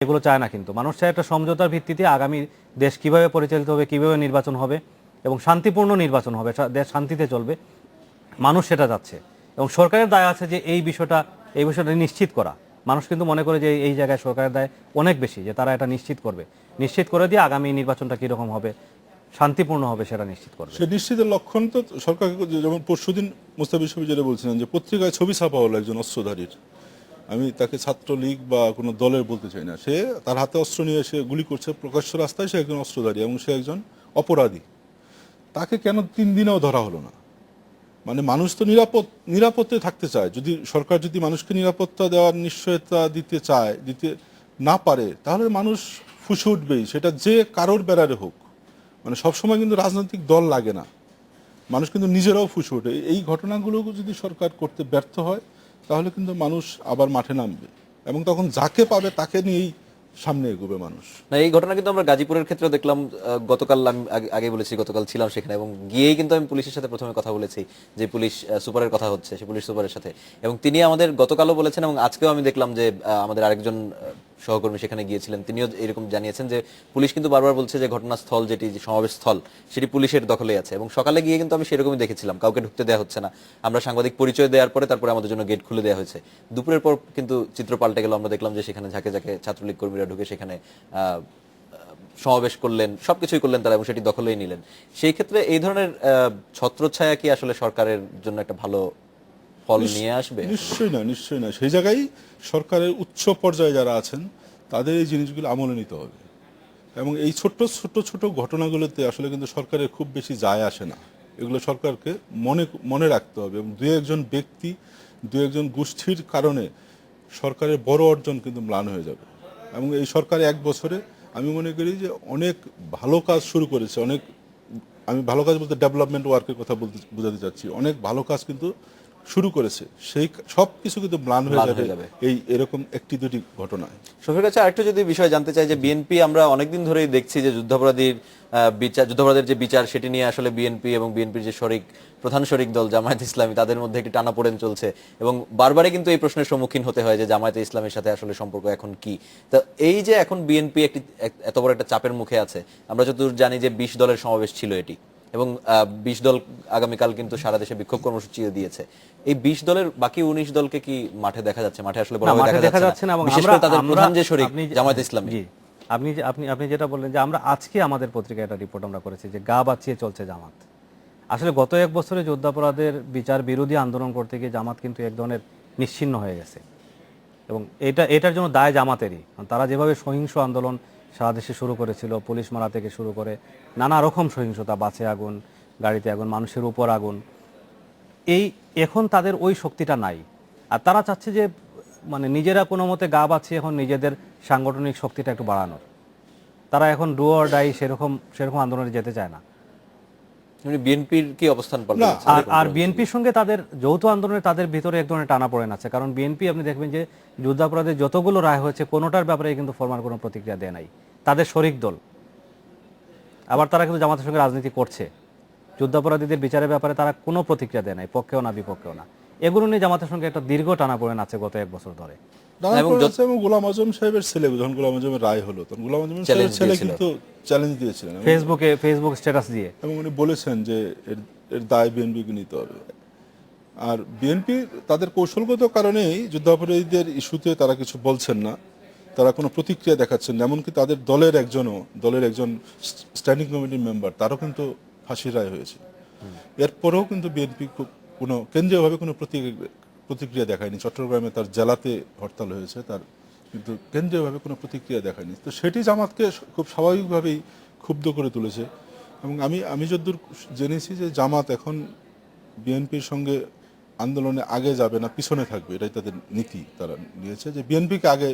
এগুলো চায় না, কিন্তু মানুষ চায় একটা সমঝোতার ভিত্তিতে আগামী দেশ কিভাবে পরিচালিত হবে, কিভাবে নির্বাচন হবে এবং শান্তিপূর্ণ নির্বাচন হবে, দেশ শান্তিতে চলবে, মানুষ সেটা যাচ্ছে। এবং সরকারের দায় আছে যে এই বিষয়টা নিশ্চিত করা। মানুষ কিন্তু মনে করে যে এই জায়গায় সরকারের দায় অনেক বেশি, যে তারা এটা নিশ্চিত করবে, নিশ্চিত করে দিয়ে আগামী নির্বাচনটা কীরকম হবে, শান্তিপূর্ণ হবে সেটা নিশ্চিত করবে। সে নিশ্চিতের লক্ষণ তো সরকারকে, যেমন পরশুদিন মুস্তাফিজ যেটা বলছিলেন যে পত্রিকায় ছবি ছাপা হলো একজন অস্ত্রধারীর, আমি তাকে ছাত্রলীগ বা কোনো দলের বলতে চাই না, সে তার হাতে অস্ত্র নিয়ে সে গুলি করছে প্রকাশ্য রাস্তায়, সে একজন অস্ত্রধারী এবং সে একজন অপরাধী। তাকে কেন 3 দিনেও ধরা হলো না? মানে মানুষ তো নিরাপত্তে থাকতে চায়। যদি সরকার যদি মানুষকে নিরাপত্তা দেওয়ার নিশ্চয়তা দিতে না পারে, তাহলে মানুষ ফুসে উঠবেই, সেটা যে কারোর বেড়ারে হোক। মানে সবসময় কিন্তু রাজনৈতিক দল লাগে না, মানুষ কিন্তু নিজেরাও ফুসে ওঠে। এই ঘটনাগুলো যদি সরকার করতে ব্যর্থ হয়, তাহলে কিন্তু মানুষ আবার মাঠে নামবে এবং তখন যাকে পাবে তাকে নিয়েই সামনে এগোবে মানুষ। না, এই ঘটনা কিন্তু আমরা গাজীপুরের ক্ষেত্রে দেখলাম। গতকাল আমি আগে বলেছি, গতকাল ছিলাম সেখানে এবং গিয়েই কিন্তু আমি পুলিশের সাথে প্রথমে কথা বলেছি, যে পুলিশ সুপারের কথা হচ্ছে, সে পুলিশ সুপারের সাথে, এবং তিনি আমাদের গতকালও বলেছেন এবং আজকেও আমি দেখলাম যে আমাদের আরেকজন সহকর্মী সেখানে গিয়েছিলেন, তিনিও এরকম জানিয়েছেন যে পুলিশ কিন্তু বারবার বলছে যে ঘটনাস্থল, যেটি সমাবেশ স্থল, সেটি পুলিশের দখলে আছে। এবং সকালে গিয়ে কিন্তু আমি সেরকমই দেখেছিলাম, কাউকে ঢুকতে দেওয়া হচ্ছে না। আমরা সাংবাদিক পরিচয় দেওয়ার পরে তারপরে আমাদের জন্য গেট খুলে দেওয়া হয়েছে। দুপুরের পর কিন্তু চিত্র পাল্টে গেল, আমরা দেখলাম যে সেখানে ঝাঁকে ঝাঁকে ছাত্রলীগ কর্মীরা ঢুকে সেখানে সমাবেশ করলেন, সবকিছুই করলেন তারা এবং সেটি দখলেই নিলেন। সেই ক্ষেত্রে এই ধরনের ছত্রছায়া কি আসলে সরকারের জন্য একটা ভালো ফল নিয়ে আসবে? নিশ্চয়ই না, নিশ্চয়ই না। সেই জায়গায় সরকারের উচ্চ পর্যায়ে যারা আছেন তাদের এই জিনিসগুলো আমলে নিতে হবে এবং এই ছোট্ট ছোট ছোট ঘটনাগুলোতে আসলে কিন্তু সরকারের খুব বেশি যায় আসে না। এগুলো সরকারকে মনে রাখতে হবে এবং দু একজন ব্যক্তি, দু একজন গোষ্ঠীর কারণে সরকারের বড় অর্জন কিন্তু ম্লান হয়ে যাবে। এবং এই সরকার 1 বছরে আমি মনে করি যে অনেক ভালো কাজ শুরু করেছে, আমি ভালো কাজ বলতে ডেভেলপমেন্ট ওয়ার্কের কথা বোঝাতে চাচ্ছি, অনেক ভালো কাজ কিন্তু শুরু করেছে, সেই সব কিছু কিন্তু ম্লান হয়ে যাবে এরকম একটি দুটি ঘটনায়। শফির কাছে আরেকটু যদি বিষয় জানতে চাই, যে বিএনপি আমরা অনেকদিন ধরেই দেখছি যে যুদ্ধাপরাধের যে বিচার, সেটি নিয়ে আসলে বিএনপি এবং বিএনপির যে প্রধান শরিক দল জামায়াতে ইসলামী, তাদের মধ্যে একটি টানাপোড়েন চলছে এবং বারবারই কিন্তু এই প্রশ্নের সম্মুখীন হতে হয় যে জামায়াতে ইসলামের সাথে আসলে সম্পর্ক এখন কি। তো এই যে এখন বিএনপি এত বড় একটা চাপের মুখে আছে, আমরা যতদূর জানি যে 20 দলের সমাবেশ ছিল এটি, এবং 20 দল আগামীকাল কিন্তু সারা দেশে বিক্ষোভ কর্মসূচিও দিয়েছে। এই 20 দলের বাকি 19 দলকে কি মাঠে দেখা যাচ্ছে? মাঠে আসলে বড়ভাবে দেখা যাচ্ছে না, এবং বিশেষ করে তাদের প্রধান যে শরিক জামায়াতে ইসলামী। আপনি যেটা বললেন যে আমরা আজকে আমাদের পত্রিকায় একটা রিপোর্ট আমরা করেছি যে গা বাঁচিয়ে চলছে জামাত। আসলে গত 1 বছরে যুদ্ধাপরাধের বিচার বিরোধী আন্দোলন করতে গিয়ে জামাত কিন্তু এক ধরনের নিশ্চিহ্ন হয়ে গেছে এবং এটার জন্য দায় জামাতেরই। তারা যেভাবে সহিংস আন্দোলন সারা দেশে শুরু করেছিল, পুলিশ মারা থেকে শুরু করে নানা রকম সহিংসতা, বাসে আগুন, গাড়িতে আগুন, মানুষের উপর আগুন, এখন তাদের ওই শক্তিটা নাই। আর তারা চাচ্ছে যে মানে নিজেরা কোনো মতে গা বাঁচিয়ে এখন নিজেদের সাংগঠনিক শক্তিটা একটু বাড়ানোর। তারা এখন ডু অর ডাই সেরকম আন্দোলনে যেতে চায় না। বিএনপির কি অবস্থান? আর বিএনপির সঙ্গে তাদের যৌথ আন্দোলনে তাদের ভিতরে এক ধরনের টানাপোড়েন আছে, কারণ বিএনপি আপনি দেখবেন যে যুদ্ধাপরাধের যতগুলো রায় হয়েছে কোনোটার ব্যাপারে কিন্তু ফরমাল কোনো প্রতিক্রিয়া দেয় নাই তাদের শরিক দল। আবার তারা কিন্তু জামাতের সঙ্গে রাজনীতি করছে, যুদ্ধাপরাধীদের বিচারের ব্যাপারে তারা কোনো প্রতিক্রিয়া দেয় নাই, পক্ষেও না বিপক্ষেও না। এগুলো নিয়ে জামাতের সঙ্গে একটা দীর্ঘ টানাপোড়েন আছে গত 1 বছর ধরে। এবং গোলাম আজম সাহেবের ছেলে, যখন গোলাম আজমের রায় হলো তখন গোলাম আজমের ছেলে কিন্তু চ্যালেঞ্জ দিয়েছিলেন ফেসবুক স্ট্যাটাস দিয়ে, এবং উনি বলেছেন যে এর দায় বিএনপিকে নিতে হবে। আর বিএনপি তাদের কৌশলগত কারণেই যুদ্ধাপরাধীদের ইস্যুতে তারা কিছু বলছেন না, তারা কোনো প্রতিক্রিয়া দেখাচ্ছেন না। এমনকি তাদের দলের একজন স্ট্যান্ডিং কমিটির মেম্বার, তারও কিন্তু ফাঁসির রায় হয়েছে। এরপরেও কিন্তু বিএনপি কোনো কেন্দ্রীয়ভাবে কোনো প্রতিক্রিয়া দেখায়নি। চট্টগ্রামে তার জেলাতে হরতাল হয়েছে, তার কিন্তু কেন্দ্রীয়ভাবে কোনো প্রতিক্রিয়া দেখায়নি। তো সেটি জামাতকে খুব স্বাভাবিকভাবেই ক্ষুব্ধ করে তুলেছে। এবং আমি যতদূর জেনেছি যে জামাত এখন বিএনপির সঙ্গে আন্দোলনে আগে যাবে না, পিছনে থাকবে, এটাই তাদের নীতি। তারা নিয়েছে যে বিএনপিকে আগে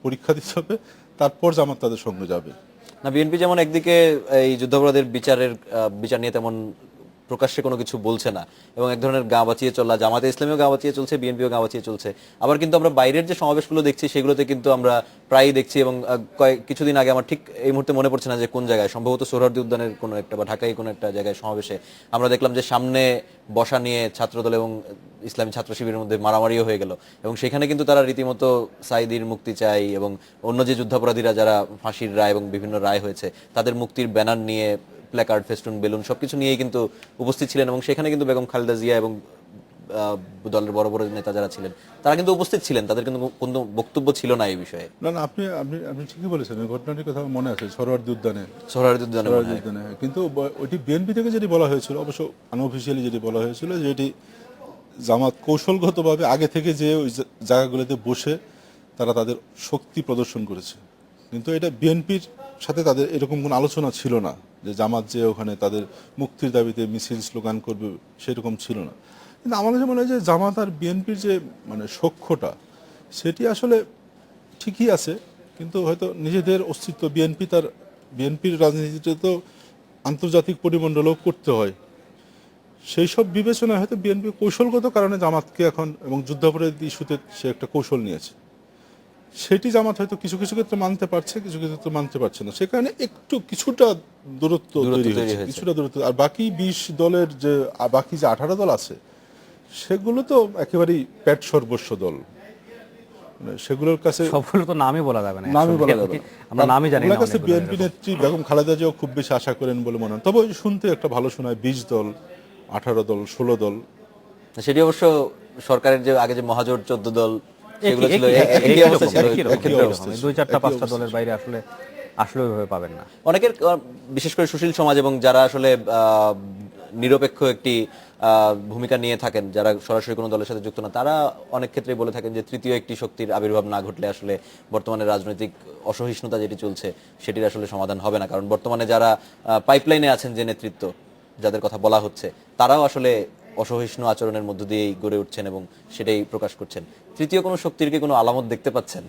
পরীক্ষা দিতে হবে, তারপর জামাত তাদের সঙ্গে যাবে। না, বিএনপি যেমন একদিকে এই যুদ্ধাপরাধের বিচার নিয়ে তেমন প্রকাশ্যে কোনো কিছু বলছে না এবং এক ধরনের গা বাঁচিয়ে চলা, জামাতে ইসলামীও গা বাঁচিয়ে চলছে, বিএনপিও গা বাঁচিয়ে চলছে। আবার কিন্তু আমরা বাইরের যে সমাবেশগুলো দেখছি সেগুলোতে কিন্তু আমরা প্রায়ই দেখছি এবং কিছুদিন আগে আমার ঠিক এই মুহূর্তে মনে পড়ছে না যে কোন জায়গায়, সম্ভবত সোহরাওয়ার্দী উদ্যানের কোনো একটা বা ঢাকায় কোনো একটা জায়গায় সমাবেশে আমরা দেখলাম যে সামনে বসা নিয়ে ছাত্রদল এবং ইসলামী ছাত্র শিবিরের মধ্যে মারামারিও হয়ে গেল এবং সেখানে কিন্তু তারা রীতিমতো সাইদির মুক্তি চাই এবং অন্য যে যুদ্ধাপরাধীরা যারা ফাঁসির রায় এবং বিভিন্ন রায় হয়েছে তাদের মুক্তির ব্যানার নিয়ে প্ল্যাকার্ড, ফেস্টুন, বেলুন সবকিছু নিয়েই কিন্তু উপস্থিত ছিলেন এবং সেখানে কিন্তু বেগম খালেদা জিয়া এবং দলের বড় বড় নেতা যারা ছিলেন তারা কিন্তু উপস্থিত ছিলেন, তাদের কিন্তু কোনো বক্তব্য ছিল না এই বিষয়ে। না না, আপনি আপনি আপনি ঠিকই বলেছেন, ওই ঘটনাটির কথা আমার মনে আছে, সোহরাওয়ার্দী উদ্যানে। সোহরাওয়ার্দী উদ্যানে মনে হয়। হ্যাঁ, কিন্তু ওইটি বিএনপি থেকে যেটি বলা হয়েছিল, অবশ্য আনঅফিসিয়ালি যেটি বলা হয়েছিল, যে এটি জামাত কৌশলগতভাবে আগে থেকে যে ওই জায়গাগুলোতে বসে তারা তাদের শক্তি প্রদর্শন করেছে, কিন্তু এটা বিএনপির সাথে তাদের এরকম কোনো আলোচনা ছিল না যে জামাত যে ওখানে তাদের মুক্তির দাবিতে মিছিল স্লোগান করবে, সেরকম ছিল না। কিন্তু আমার কাছে মনে হয় যে জামাত আর বিএনপির যে মানে সখ্যটা, সেটি আসলে ঠিকই আছে, কিন্তু হয়তো নিজেদের অস্তিত্ব, বিএনপির রাজনীতিতে তো আন্তর্জাতিক পরিমণ্ডলও করতে হয়, সেই সব বিবেচনায় হয়তো বিএনপি কৌশলগত কারণে জামাতকে এখন এবং যুদ্ধাপরাধী ইস্যুতে সে একটা কৌশল নিয়েছে, সেটি জামাত হয়তো কিছু কিছু ক্ষেত্রে মানতে পারছে, কিছু কিছু ক্ষেত্রে মানতে পারছে না, সেখানে কিছুটা দূরত্ব তৈরি হয়েছে, কিছুটা দূরত্ব। আর বাকি 20 দলের যে বাকি যে 18 দল আছে সেগুলো তো একেবারেই পেট সর্বস্ব দল, মানে সেগুলোর কাছে সবগুলো তো নামই বলা যাবে না, নামই বলা যাবে না। আমরা নামই জানি না। ওনার কাছে বিএনপি নেত্রী বেগম খালেদা জিয়াও খুব বেশি আশা করেন বলে মনে হয়, তবে ওই শুনতে একটা ভালো শোনায় 20 দল, 18 দল, 16 দল। সেটি অবশ্য সরকারের যে আগে যে মহাজোট 14 দল সেগুলো ছিল একই অবস্থা ছিল, একই অবস্থা, 2-4-5টা দলের বাইরে আসলে ওইভাবে পাবেন না। অনেকের বিশেষ করে সুশীল সমাজ এবং যারা আসলে নিরপেক্ষ একটি ভূমিকা নিয়ে থাকেন, যারা সরাসরি কোনো দলের সাথে যুক্ত না, তারা অনেক ক্ষেত্রেই বলে থাকেন যে তৃতীয় একটি শক্তির আবির্ভাব না ঘটলে আসলে বর্তমানে রাজনৈতিক অসহিষ্ণুতা যেটি চলছে সেটির আসলে সমাধান হবে না। কারণ বর্তমানে যারা পাইপলাইনে আছেন, যে নেতৃত্ব যাদের কথা বলা হচ্ছে, তারাও আসলে অসহিষ্ণু আচরণের মধ্য দিয়েই গড়ে উঠছেন এবং সেটাই প্রকাশ করছেন। তৃতীয় কোনো শক্তির কি কোনো আলামত দেখতে পাচ্ছেন?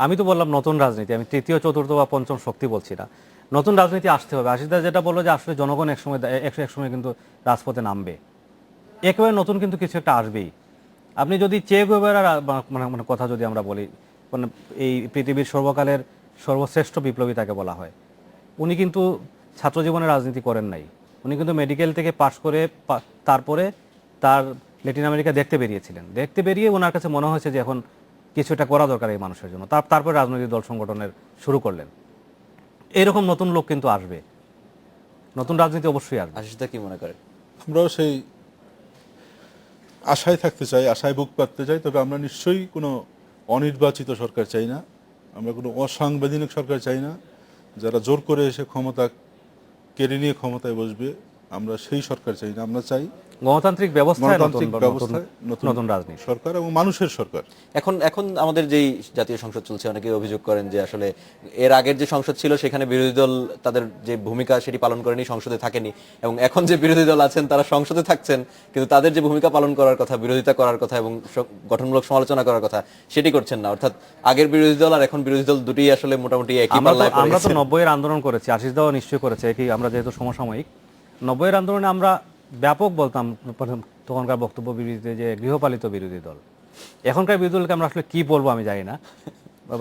আমি তো বললাম নতুন রাজনীতি, আমি তৃতীয়, চতুর্থ বা পঞ্চম শক্তি বলছি না। নতুন রাজনীতি আসতে হবে। আশিদা যেটা বললো যে আসলে জনগণ একসময় কিন্তু রাজপথে নামবে, একেবারে নতুন কিন্তু কিছু একটা আসবেই। আপনি যদি চে গুয়েভারার মানে কথা যদি আমরা বলি, মানে এই পৃথিবীর সর্বকালের সর্বশ্রেষ্ঠ বিপ্লবী তাকে বলা হয়, উনি কিন্তু ছাত্র জীবনে রাজনীতি করেন নাই। উনি কিন্তু মেডিকেল থেকে পাশ করে তারপরে তার ল্যাটিন আমেরিকা দেখতে বেরিয়েছিলেন। দেখতে বেরিয়ে ওনার কাছে মনে হয়েছে যে এখন কিছু একটা করা দরকার এই মানুষের জন্য, তারপরে রাজনৈতিক দল সংগঠনের শুরু করলেন। এরকম নতুন লোক কিন্তু আসবে, নতুন রাজনীতি অবশ্যই আসবে। আশিসদা কি মনে করেন? আমরাও সেই আশায় থাকতে চাই, আশায় বুক পাততে চাই, তবে আমরা নিশ্চয়ই কোনো অনির্বাচিত সরকার চাই না, আমরা কোনো অসাংবিধানিক সরকার চাই না, যারা জোর করে এসে ক্ষমতা কেড়ে নিয়ে ক্ষমতায় বসবে, আমরা সেই সরকার চাই না। আমরা চাই গণতান্ত্রিক ব্যবস্থায় নতুন রাজনীতি সরকার এবং মানুষের সরকার। এখন আমাদের যেই জাতীয় সংসদ চলছে, অনেকে অভিযোগ করেন যে আসলে এর আগের যে সংসদ ছিল সেখানে বিরোধী দল তাদের যে ভূমিকা সেটি পালন করেনি, সংসদে থাকেনি, এবং এখন যে বিরোধী দল আছেন তারা সংসদে থাকছেন কিন্তু তাদের যে ভূমিকা পালন করার কথা, বিরোধিতা করার কথা এবং গঠনমূলক সমালোচনা করার কথা সেটি করছেন না। অর্থাৎ আগের বিরোধী দল আর এখন বিরোধী দল দুটোই আসলে মোটামুটি একই পাল্লায় পড়ে গেছে। আমরা তো 90-এর আন্দোলন করেছি, আশিসদাও নিশ্চয়ই করেছে, একই। আমরা যেহেতু সমসাময়িক, 90-এর আন্দোলনে আমরা ব্যাপক বলতাম তখনকার বক্তব্য বিরোধীতে যে গৃহপালিত বিরোধী দল। এখনকার বিরোধী দলকে আমরা আসলে কি বলবো আমি জানি না,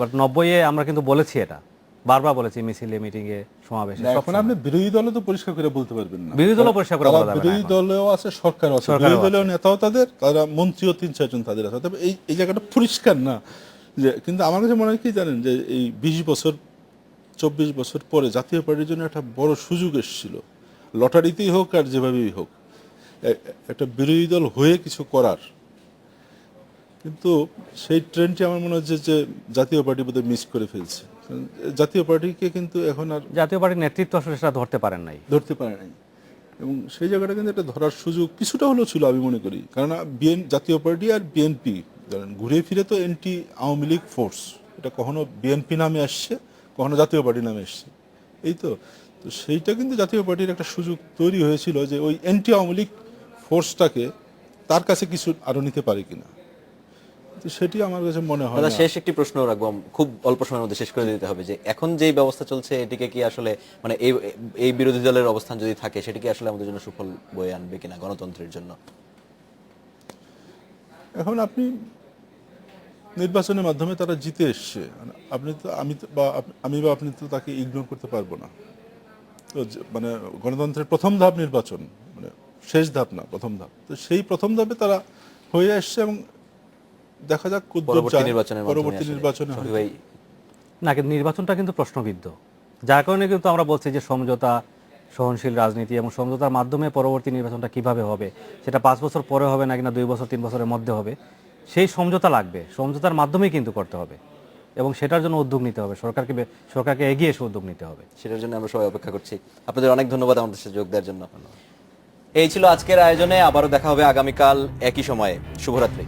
বাট 90-এ আমরা কিন্তু বলেছি, এটা বারবার বলেছি, মিছিলে, মিটিংয়ে, সমাবেশে। এখন আপনি বিরোধী দলও তো পরিষ্কার করে বলতে পারবেন না, বিরোধী দলও পরিষ্কার করে বলা যাবে না। বিরোধী দলেও আছে, সরকারও আছে, বিরোধী দলীয় নেতাও তারা মন্ত্রীও 3-4 জন তাদের আছে, তবে এই জায়গাটা পরিষ্কার না যে। কিন্তু আমার কাছে মনে হয় কি জানেন, যে এই 20 বছর 24 বছর পরে জাতীয় পার্টির জন্য একটা বড় সুযোগ এসেছিল, লটারিতেই হোক আর যেভাবেই হোক, একটা বিরোধী দল হয়ে কিছু করার। কিন্তু সেই ট্রেন্ডটি আমার মনে হচ্ছে যে জাতীয় পার্টি বোধহয় মিস করে ফেলছে। জাতীয় পার্টিকে কিন্তু এখন আর জাতীয় পার্টির নেতৃত্ব আসলে সেটা ধরতে পারে নাই, এবং সেই জায়গাটা কিন্তু একটা ধরার সুযোগ কিছুটা হলেও ছিল আমি মনে করি। কারণ জাতীয় পার্টি আর বিএনপি ঘুরে ফিরে তো এন্টি আওয়ামী লীগ ফোর্স, এটা কখনো বিএনপি নামে আসছে, কখনো জাতীয় পার্টি নামে আসছে, এই তো সেইটা কিন্তু জাতীয় পার্টির একটা সুযোগ তৈরি হয়েছিল যে ওই এন্টি আওয়ামী লীগ ফোর্সটাকে তার কাছে কিছু আরো নিতে পারে কিনা। তো সেটি আমার কাছে মনে হয় দাদা না। শেষ একটি প্রশ্ন রাখবো, খুব অল্প সময়ের মধ্যে শেষ করে দিতে হবে, যে এখন যেই ব্যবস্থা চলছে এটিকে কি আসলে মানে এই এই বিরোধী দলের অবস্থান যদি থাকে সেটি কি আসলে আমাদের জন্য সুফল বয়ে আনবে কিনা গণতন্ত্রের জন্য? এখন আপনি নির্বাচনের মাধ্যমে তারা জিতে এসছে, আপনি তো আমি বা আপনি তো তাকে ইগনোর করতে পারবো না। তো মানে গণতন্ত্রের প্রথম ধাপ নির্বাচন, মানে শেষ ধাপ না, প্রথম ধাপ। তো সেই প্রথম ধাপে তারা হয়ে আসছে এবং দেখা যাক কতদূর পরবর্তী যায়। নির্বাচনের পরবর্তী মাধ্যমে নির্বাচনে শফি হয়তো। ভাই, না, কিন্তু নির্বাচনটা কিন্তু প্রশ্নবিদ্ধ, যার কারণে কিন্তু আমরা বলছি যে সমঝোতা, সহনশীল রাজনীতি এবং সমঝোতার মাধ্যমে পরবর্তী নির্বাচনটা কিভাবে হবে, সেটা 5 বছর পরে হবে না কিনা 2 বছর 3 বছরের মধ্যে হবে, সেই সমঝোতা লাগবে, সমঝোতার মাধ্যমেই কিন্তু করতে হবে এবং সেটার জন্য উদ্যোগ নিতে হবে, সরকারকে এগিয়ে এসে উদ্যোগ নিতে হবে। সেটার জন্য আমরা সবাই অপেক্ষা করছি। আপনাদের অনেক ধন্যবাদ আমাদের সাথে যোগ দেওয়ার জন্য। এই ছিল আজকের আয়োজনে, আবারও দেখা হবে আগামীকাল একই সময়ে। শুভরাত্রি।